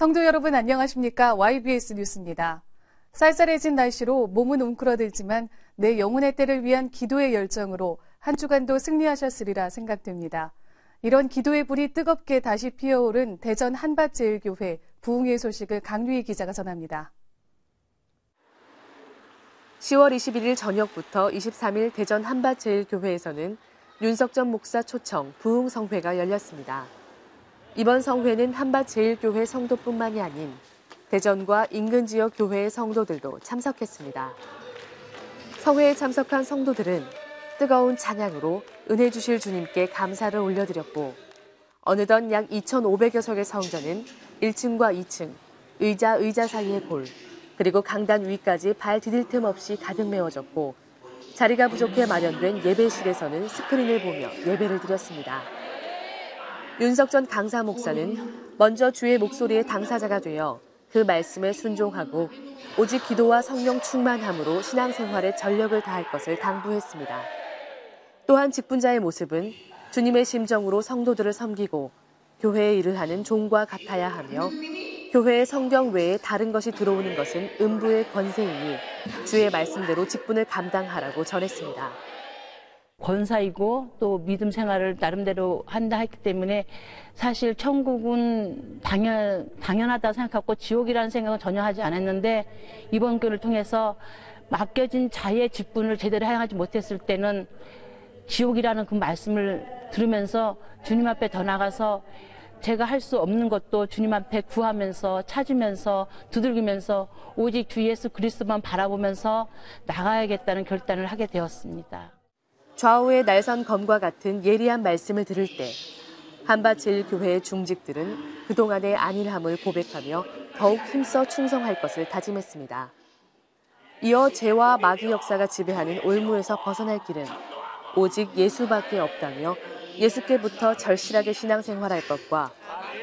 성도 여러분 안녕하십니까? YBS 뉴스입니다. 쌀쌀해진 날씨로 몸은 웅크러들지만 내 영혼의 때를 위한 기도의 열정으로 한 주간도 승리하셨으리라 생각됩니다. 이런 기도의 불이 뜨겁게 다시 피어오른 대전 한밭제일교회 부흥회 소식을 강유희 기자가 전합니다. 10월 21일 저녁부터 23일 대전 한밭제일교회에서는 윤석전 목사 초청 부흥성회가 열렸습니다. 이번 성회는 한밭제일교회 성도뿐만이 아닌 대전과 인근 지역 교회의 성도들도 참석했습니다. 성회에 참석한 성도들은 뜨거운 찬양으로 은혜 주실 주님께 감사를 올려드렸고 어느덧 약 2,500여 석의 성전은 1층과 2층, 의자 사이의 골, 그리고 강단 위까지 발 디딜 틈 없이 가득 메워졌고 자리가 부족해 마련된 예배실에서는 스크린을 보며 예배를 드렸습니다. 윤석전 강사 목사는 먼저 주의 목소리의 당사자가 되어 그 말씀에 순종하고 오직 기도와 성령 충만함으로 신앙생활에 전력을 다할 것을 당부했습니다. 또한 직분자의 모습은 주님의 심정으로 성도들을 섬기고 교회의 일을 하는 종과 같아야 하며 교회의 성경 외에 다른 것이 들어오는 것은 음부의 권세이니 주의 말씀대로 직분을 감당하라고 전했습니다. 권사이고 또 믿음 생활을 나름대로 한다 했기 때문에 사실 천국은 당연하다 생각하고 지옥이라는 생각은 전혀 하지 않았는데 이번 교회를 통해서 맡겨진 자의 직분을 제대로 행하지 못했을 때는 지옥이라는 그 말씀을 들으면서 주님 앞에 더 나가서 제가 할 수 없는 것도 주님 앞에 구하면서 찾으면서 두들기면서 오직 주 예수 그리스도만 바라보면서 나가야겠다는 결단을 하게 되었습니다. 좌우의 날선 검과 같은 예리한 말씀을 들을 때 한밭제일교회의 중직들은 그동안의 안일함을 고백하며 더욱 힘써 충성할 것을 다짐했습니다. 이어 죄와 마귀 역사가 지배하는 올무에서 벗어날 길은 오직 예수밖에 없다며 예수께부터 절실하게 신앙생활할 것과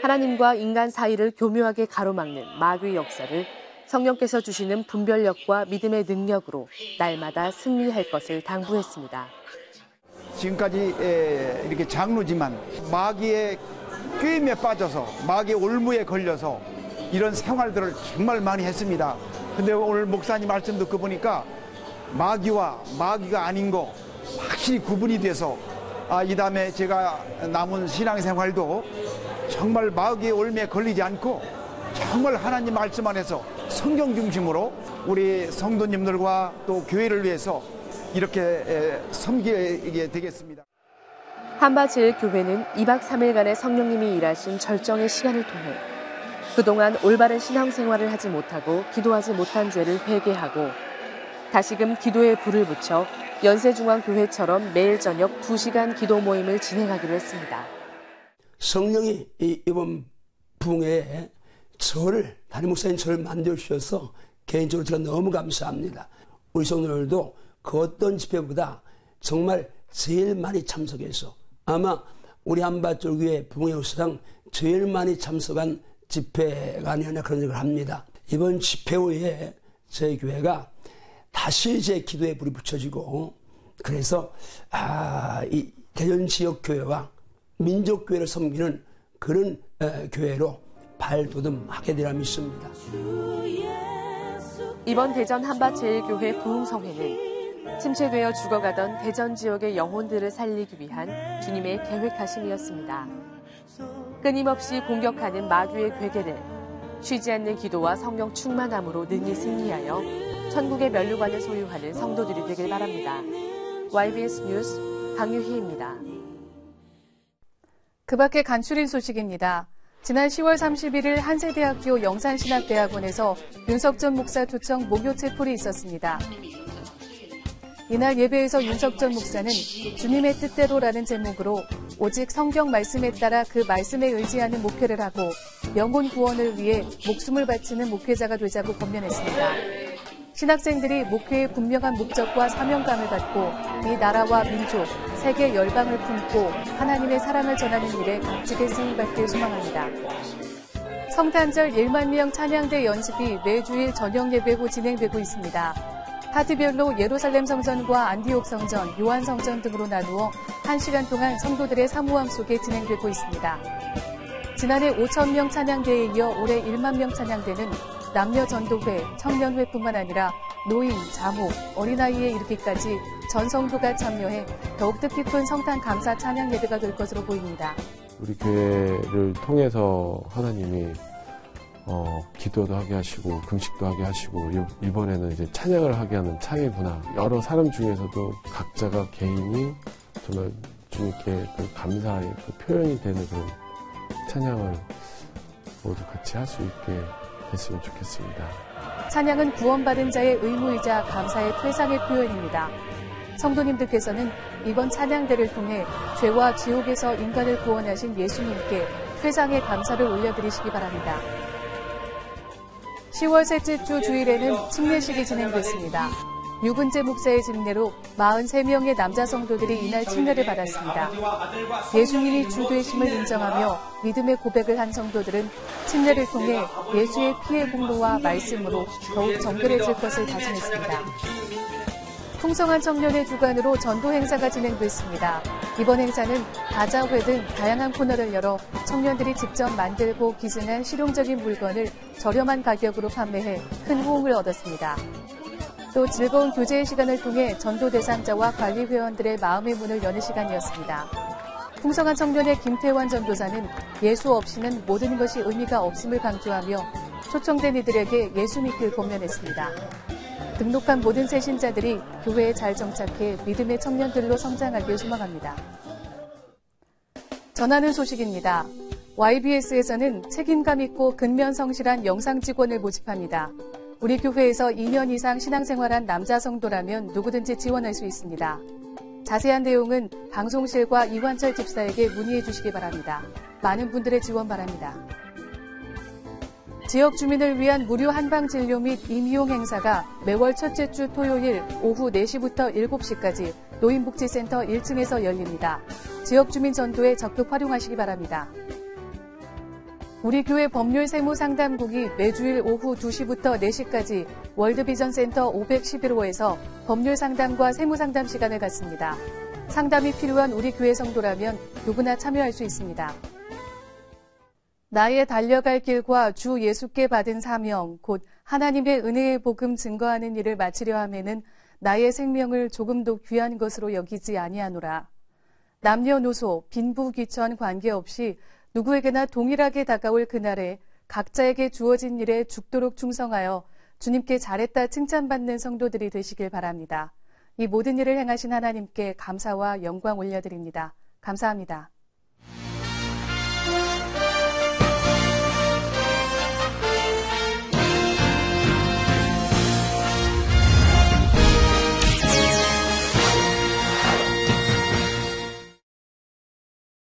하나님과 인간 사이를 교묘하게 가로막는 마귀 역사를 성령께서 주시는 분별력과 믿음의 능력으로 날마다 승리할 것을 당부했습니다. 지금까지 이렇게 장로지만 마귀의 꾀임에 빠져서 마귀의 올무에 걸려서 이런 생활들을 정말 많이 했습니다. 근데 오늘 목사님 말씀 듣고 보니까 마귀와 마귀가 아닌 거 확실히 구분이 돼서 이 다음에 제가 남은 신앙생활도 정말 마귀의 올무에 걸리지 않고 정말 하나님 말씀 안에서 성경 중심으로 우리 성도님들과 또 교회를 위해서 이렇게 섬기게 되겠습니다. 한밭제일교회는 2박 3일간의 성령님이 일하신 절정의 시간을 통해 그동안 올바른 신앙생활을 하지 못하고 기도하지 못한 죄를 회개하고 다시금 기도에 불을 붙여 연세중앙교회처럼 매일 저녁 2시간 기도 모임을 진행하기로 했습니다. 성령이 이번 부흥회에 담임 목사님 저를 만들어주셔서 개인적으로 제가 너무 감사합니다. 우리 성도들도 그 어떤 집회보다 정말 제일 많이 참석해서 아마 우리 한밭제일교회 부흥회 역사상 제일 많이 참석한 집회가 아니었나 그런 생각을 합니다. 이번 집회 후에 저희 교회가 다시 제 기도에 불이 붙여지고 그래서 이 대전 지역 교회와 민족 교회를 섬기는 그런 교회로 발돋움하게 되리라 믿습니다. 이번 대전 한밭제일교회 부흥성회는 침체되어 죽어가던 대전 지역의 영혼들을 살리기 위한 주님의 계획하심이었습니다. 끊임없이 공격하는 마귀의 괴계를 쉬지 않는 기도와 성령 충만함으로 능히 승리하여 천국의 면류관을 소유하는 성도들이 되길 바랍니다. YBS 뉴스 강유희입니다. 그 밖에 간추린 소식입니다. 지난 10월 31일 한세대학교 영산신학대학원에서 윤석전 목사 초청 목요 채플이 있었습니다. 이날 예배에서 윤석전 목사는 주님의 뜻대로라는 제목으로 오직 성경 말씀에 따라 그 말씀에 의지하는 목회를 하고 영혼 구원을 위해 목숨을 바치는 목회자가 되자고 권면했습니다. 신학생들이 목회의 분명한 목적과 사명감을 갖고 이 나라와 민족, 세계 열방을 품고 하나님의 사랑을 전하는 일에 값지게 쓰임받길 소망합니다. 성탄절 1만 명 찬양대 연습이 매주일 저녁 예배 후 진행되고 있습니다. 파트별로 예루살렘 성전과 안디옥 성전, 요한 성전 등으로 나누어 1시간 동안 성도들의 사모함 속에 진행되고 있습니다. 지난해 5,000명 찬양대에 이어 올해 1만 명 찬양대는 남녀 전도회, 청년회뿐만 아니라 노인, 자모, 어린아이에 이르기까지 전 성도가 참여해 더욱 뜻깊은 성탄 감사 찬양 예배가 될 것으로 보입니다. 우리 교회를 통해서 하나님이 기도도 하게 하시고 금식도 하게 하시고 이번에는 이제 찬양을 하게 하는 창의 문화, 여러 사람 중에서도 각자가 개인이 정말 주님께 그 감사의 그 표현이 되는 그런 찬양을 모두 같이 할 수 있게 됐으면 좋겠습니다. 찬양은 구원받은 자의 의무이자 감사의 퇴상의 표현입니다. 성도님들께서는 이번 찬양대를 통해 죄와 지옥에서 인간을 구원하신 예수님께 퇴상의 감사를 올려드리시기 바랍니다. 10월 셋째 주 주일에는 침례식이 진행됐습니다. 유근재 목사의 집례로 43명의 남자 성도들이 이날 침례를 받았습니다. 예수님이 주 되심을 인정하며 믿음의 고백을 한 성도들은 침례를 통해 예수의 피의 공로와 말씀으로 더욱 정결해질 것을 다짐했습니다. 풍성한 청년의 주관으로 전도 행사가 진행됐습니다. 이번 행사는 다자회 등 다양한 코너를 열어 청년들이 직접 만들고 기증한 실용적인 물건을 저렴한 가격으로 판매해 큰 호응을 얻었습니다. 또 즐거운 교제의 시간을 통해 전도 대상자와 관리 회원들의 마음의 문을 여는 시간이었습니다. 풍성한 청년의 김태환 전도사는 예수 없이는 모든 것이 의미가 없음을 강조하며 초청된 이들에게 예수 믿길 권면했습니다. 등록한 모든 새신자들이 교회에 잘 정착해 믿음의 청년들로 성장하길 소망합니다. 전하는 소식입니다. YBS에서는 책임감 있고 근면 성실한 영상 직원을 모집합니다. 우리 교회에서 2년 이상 신앙생활한 남자 성도라면 누구든지 지원할 수 있습니다. 자세한 내용은 방송실과 이완철 집사에게 문의해 주시기 바랍니다. 많은 분들의 지원 바랍니다. 지역 주민을 위한 무료 한방진료 및 임용 행사가 매월 첫째 주 토요일 오후 4시부터 7시까지 노인복지센터 1층에서 열립니다. 지역 주민 전도에 적극 활용하시기 바랍니다. 우리 교회 법률세무상담국이 매주일 오후 2시부터 4시까지 월드비전센터 511호에서 법률상담과 세무상담 시간을 갖습니다. 상담이 필요한 우리 교회 성도라면 누구나 참여할 수 있습니다. 나의 달려갈 길과 주 예수께 받은 사명, 곧 하나님의 은혜의 복음 증거하는 일을 마치려 하면은 나의 생명을 조금도 귀한 것으로 여기지 아니하노라. 남녀노소, 빈부귀천 관계없이 누구에게나 동일하게 다가올 그날에 각자에게 주어진 일에 죽도록 충성하여 주님께 잘했다 칭찬받는 성도들이 되시길 바랍니다. 이 모든 일을 행하신 하나님께 감사와 영광 올려드립니다. 감사합니다.